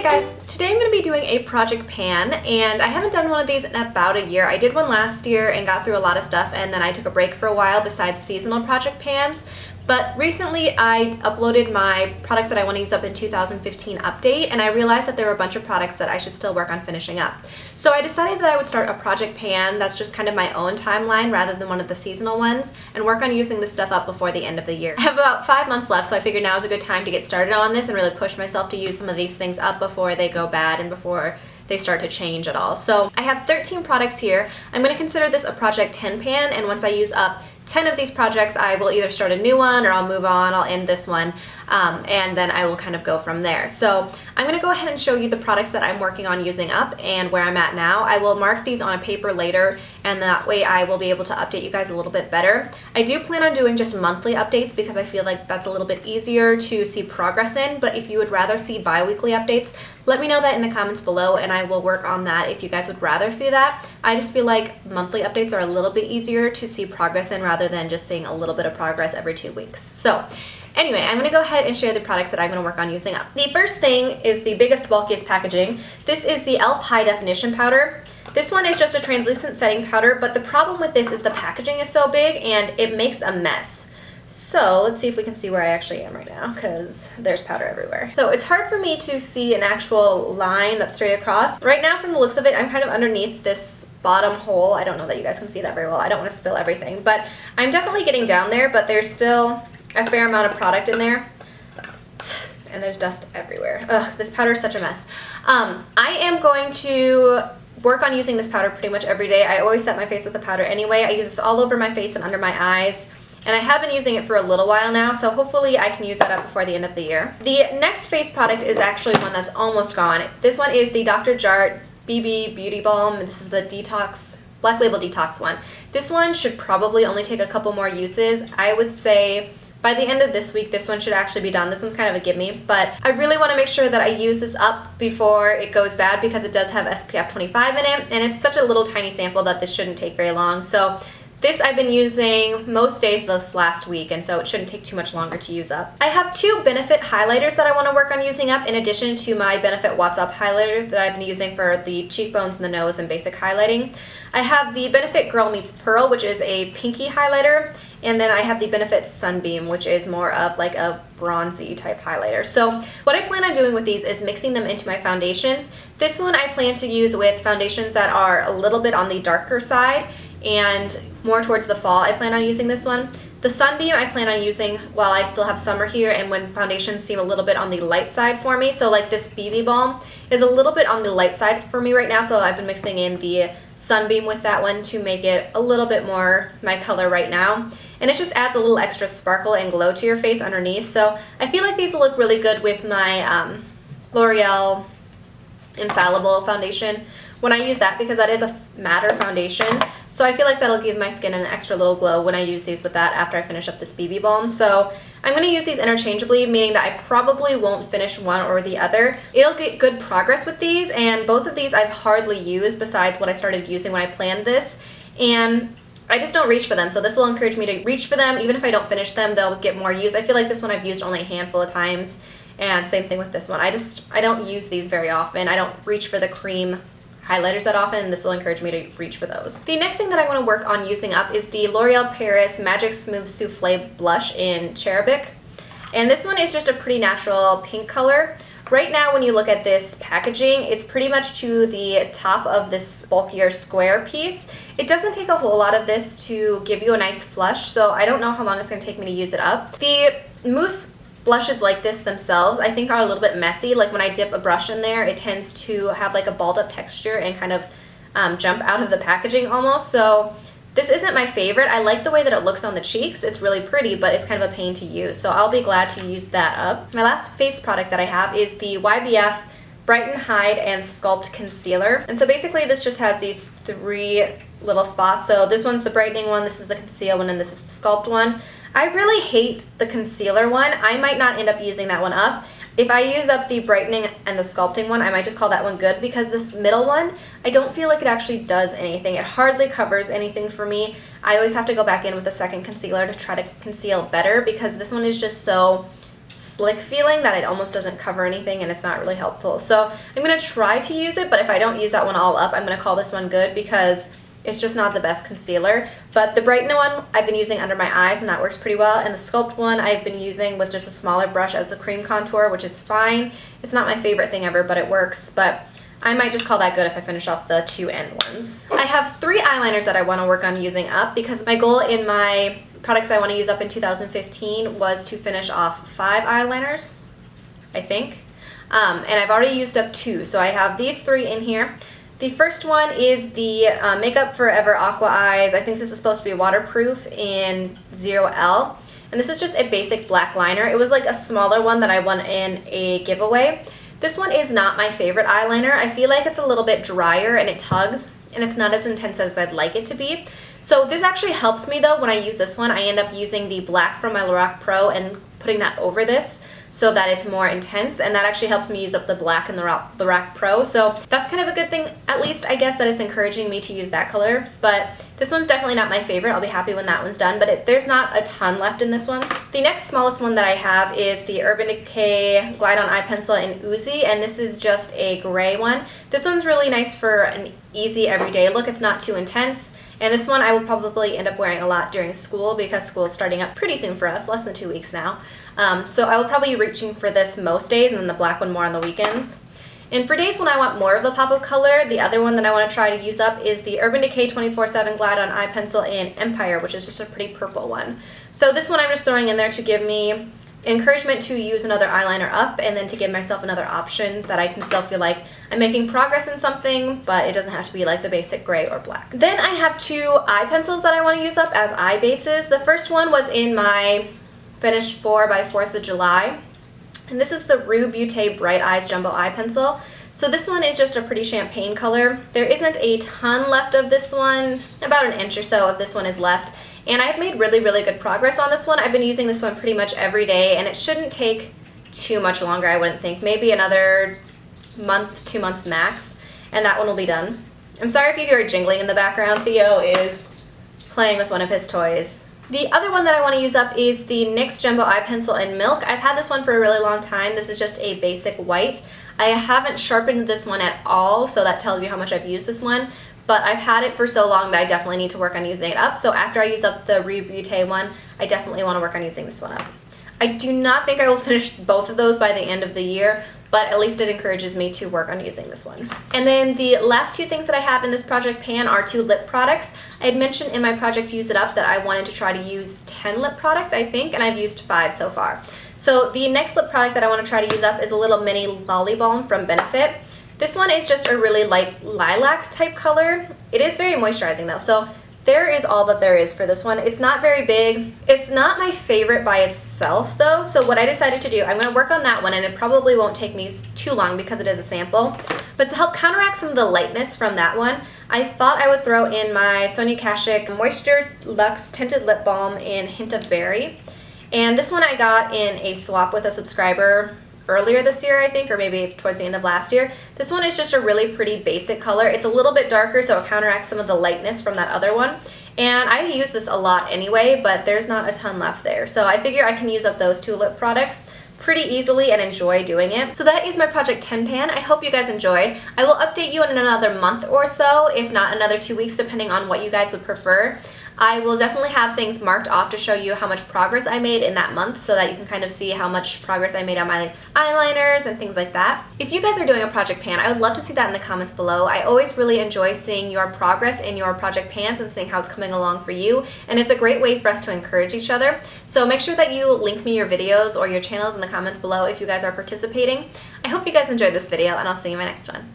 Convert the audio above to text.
guys, today I'm going to be doing a project pan, and I haven't done one of these in about a year. I did one last year and got through a lot of stuff, and then I took a break for a while besides seasonal project pans. But recently I uploaded my products that I want to use up in 2015 update, and I realized that there were a bunch of products that I should still work on finishing up. So I decided that I would start a project pan that's just kind of my own timeline rather than one of the seasonal ones, and work on using this stuff up before the end of the year. I have about 5 months left, so I figured now is a good time to get started on this and really push myself to use some of these things up before they go bad and before they start to change at all. So I have 13 products here. I'm going to consider this a project 10 pan, and once I use up 10 of these projects, I will either start a new one or I'll move on, I'll end this one, and then I will kind of go from there. So I'm going to go ahead and show you the products that I'm working on using up and where I'm at now. I will mark these on a paper later, and that way I will be able to update you guys a little bit better. I do plan on doing just monthly updates because I feel like that's a little bit easier to see progress in, but if you would rather see bi-weekly updates, let me know that in the comments below and I will work on that if you guys would rather see that. I just feel like monthly updates are a little bit easier to see progress in rather than just seeing a little bit of progress every 2 weeks. So anyway, I'm going to go ahead and share the products that I'm going to work on using up. The first thing is the biggest, bulkiest packaging. This is the e.l.f. High Definition Powder. This one is just a translucent setting powder, but the problem with this is the packaging is so big and it makes a mess. So let's see if we can see where I actually am right now, because there's powder everywhere. So it's hard for me to see an actual line that's straight across. Right now, from the looks of it, I'm kind of underneath this bottom hole. I don't know that you guys can see that very well. I don't want to spill everything, but I'm definitely getting down there, but there's still a fair amount of product in there. And there's dust everywhere. Ugh, this powder is such a mess. I am going to work on using this powder pretty much every day. I always set my face with the powder anyway. I use this all over my face and under my eyes. And I have been using it for a little while now, so hopefully I can use that up before the end of the year. The next face product is actually one that's almost gone. This one is the Dr. Jart BB Beauty Balm. This is the Detox, Black Label Detox one. This one should probably only take a couple more uses. I would say by the end of this week, this one should actually be done. This one's kind of a gimme, but I really want to make sure that I use this up before it goes bad because it does have SPF 25 in it, and it's such a little tiny sample that this shouldn't take very long. So this I've been using most days this last week, and so it shouldn't take too much longer to use up. I have 2 Benefit highlighters that I want to work on using up in addition to my Benefit What's Up highlighter that I've been using for the cheekbones and the nose and basic highlighting. I have the Benefit Girl Meets Pearl, which is a pinky highlighter, and then I have the Benefit Sunbeam, which is more of like a bronzy type highlighter. So what I plan on doing with these is mixing them into my foundations. This one I plan to use with foundations that are a little bit on the darker side and more towards the fall. I plan on using this one. The Sunbeam I plan on using while I still have summer here and when foundations seem a little bit on the light side for me. So like this BB Balm is a little bit on the light side for me right now, so I've been mixing in the Sunbeam with that one to make it a little bit more my color right now. And it just adds a little extra sparkle and glow to your face underneath. So I feel like these will look really good with my L'Oreal Infallible foundation when I use that, because that is a matte foundation. So I feel like that'll give my skin an extra little glow when I use these with that after I finish up this BB Balm. So I'm going to use these interchangeably, meaning that I probably won't finish one or the other. It'll get good progress with these, and both of these I've hardly used besides what I started using when I planned this. And I just don't reach for them, so this will encourage me to reach for them. Even if I don't finish them, they'll get more use. I feel like this one I've used only a handful of times, and same thing with this one. I don't use these very often. I don't reach for the cream highlighters that often, and this will encourage me to reach for those. The next thing that I want to work on using up is the L'Oreal Paris Magic Smooth Souffle Blush in Cherubic. And this one is just a pretty natural pink color. Right now when you look at this packaging, it's pretty much to the top of this bulkier square piece. It doesn't take a whole lot of this to give you a nice flush, so I don't know how long it's going to take me to use it up. The mousse blushes like this themselves I think are a little bit messy. Like when I dip a brush in there, it tends to have like a balled up texture and kind of jump out of the packaging almost. So this isn't my favorite. I like the way that it looks on the cheeks. It's really pretty, but it's kind of a pain to use. So I'll be glad to use that up. My last face product that I have is the YBF Brighten, Hide, and Sculpt Concealer. And so basically this just has these 3 little spots. So this one's the brightening one, this is the conceal one, and this is the sculpt one. I really hate the concealer one. I might not end up using that one up. If I use up the brightening and the sculpting one, I might just call that one good, because this middle one, I don't feel like it actually does anything. It hardly covers anything for me. I always have to go back in with a second concealer to try to conceal better, because this one is just so slick feeling that it almost doesn't cover anything and it's not really helpful. So I'm going to try to use it, but if I don't use that one all up, I'm going to call this one good because it's just not the best concealer. But the Brighten one I've been using under my eyes and that works pretty well. And the Sculpt one I've been using with just a smaller brush as a cream contour, which is fine. It's not my favorite thing ever, but it works. But I might just call that good if I finish off the two end ones. I have 3 eyeliners that I want to work on using up because my goal in my products I want to use up in 2015 was to finish off 5 eyeliners, I think. And I've already used up 2, so I have these 3 in here. The first one is the Makeup Forever Aqua Eyes. I think this is supposed to be waterproof in 0L. And this is just a basic black liner. It was like a smaller one that I won in a giveaway. This one is not my favorite eyeliner. I feel like it's a little bit drier and it tugs and it's not as intense as I'd like it to be. So this actually helps me though when I use this one. I end up using the black from my Lorac Pro and putting that over this so that it's more intense, and that actually helps me use up the black in the Lorac Pro. So that's kind of a good thing, at least I guess, that it's encouraging me to use that color. But this one's definitely not my favorite. I'll be happy when that one's done, but there's not a ton left in this one. The next smallest one that I have is the Urban Decay Glide On Eye Pencil in Oozy, and this is just a gray one. This one's really nice for an easy everyday look. It's not too intense. And this one I will probably end up wearing a lot during school because school is starting up pretty soon for us, less than 2 weeks now. So I will probably be reaching for this most days and then the black one more on the weekends. And for days when I want more of a pop of color, the other one that I want to try to use up is the Urban Decay 24/7 Glide On Eye Pencil in Empire, which is just a pretty purple one. So this one I'm just throwing in there to give me encouragement to use another eyeliner up and then to give myself another option that I can still feel like I'm making progress in something, but it doesn't have to be like the basic gray or black. Then I have 2 eye pencils that I want to use up as eye bases. The first one was in my Finish 4 by 4th of July, and this is the Beaute Bright Eyes Jumbo Eye Pencil. So this one is just a pretty champagne color. There isn't a ton left of this one, about an inch or so of this one is left. And I've made really, really good progress on this one. I've been using this one pretty much every day, and it shouldn't take too much longer, I wouldn't think. Maybe another month, 2 months max, and that one will be done. I'm sorry if you hear jingling in the background. Theo is playing with one of his toys. The other one that I want to use up is the NYX Jumbo Eye Pencil in Milk. I've had this one for a really long time. This is just a basic white. I haven't sharpened this one at all, so that tells you how much I've used this one. But I've had it for so long that I definitely need to work on using it up. So after I use up the Beaute one, I definitely want to work on using this one up. I do not think I will finish both of those by the end of the year, but at least it encourages me to work on using this one. And then the last 2 things that I have in this project pan are 2 lip products. I had mentioned in my project Use It Up that I wanted to try to use 10 lip products, I think, and I've used 5 so far. So the next lip product that I want to try to use up is a little mini Lollibalm from Benefit. This one is just a really light lilac type color. It is very moisturizing though, so there is all that there is for this one. It's not very big. It's not my favorite by itself though, so what I decided to do, I'm going to work on that one, and it probably won't take me too long because it is a sample. But to help counteract some of the lightness from that one, I thought I would throw in my Sonia Kashuk Moisture Luxe Tinted Lip Balm in Hint of Berry. And this one I got in a swap with a subscriber earlier this year, I think, or maybe towards the end of last year. This one is just a really pretty basic color. It's a little bit darker, so it counteracts some of the lightness from that other one. And I use this a lot anyway, but there's not a ton left there. So I figure I can use up those 2 lip products pretty easily and enjoy doing it. So that is my Project 10 pan. I hope you guys enjoyed. I will update you in another month or so, if not another 2 weeks, depending on what you guys would prefer. I will definitely have things marked off to show you how much progress I made in that month so that you can kind of see how much progress I made on my eyeliners and things like that. If you guys are doing a project pan, I would love to see that in the comments below. I always really enjoy seeing your progress in your project pans and seeing how it's coming along for you, and it's a great way for us to encourage each other. So make sure that you link me your videos or your channels in the comments below if you guys are participating. I hope you guys enjoyed this video, and I'll see you in my next one.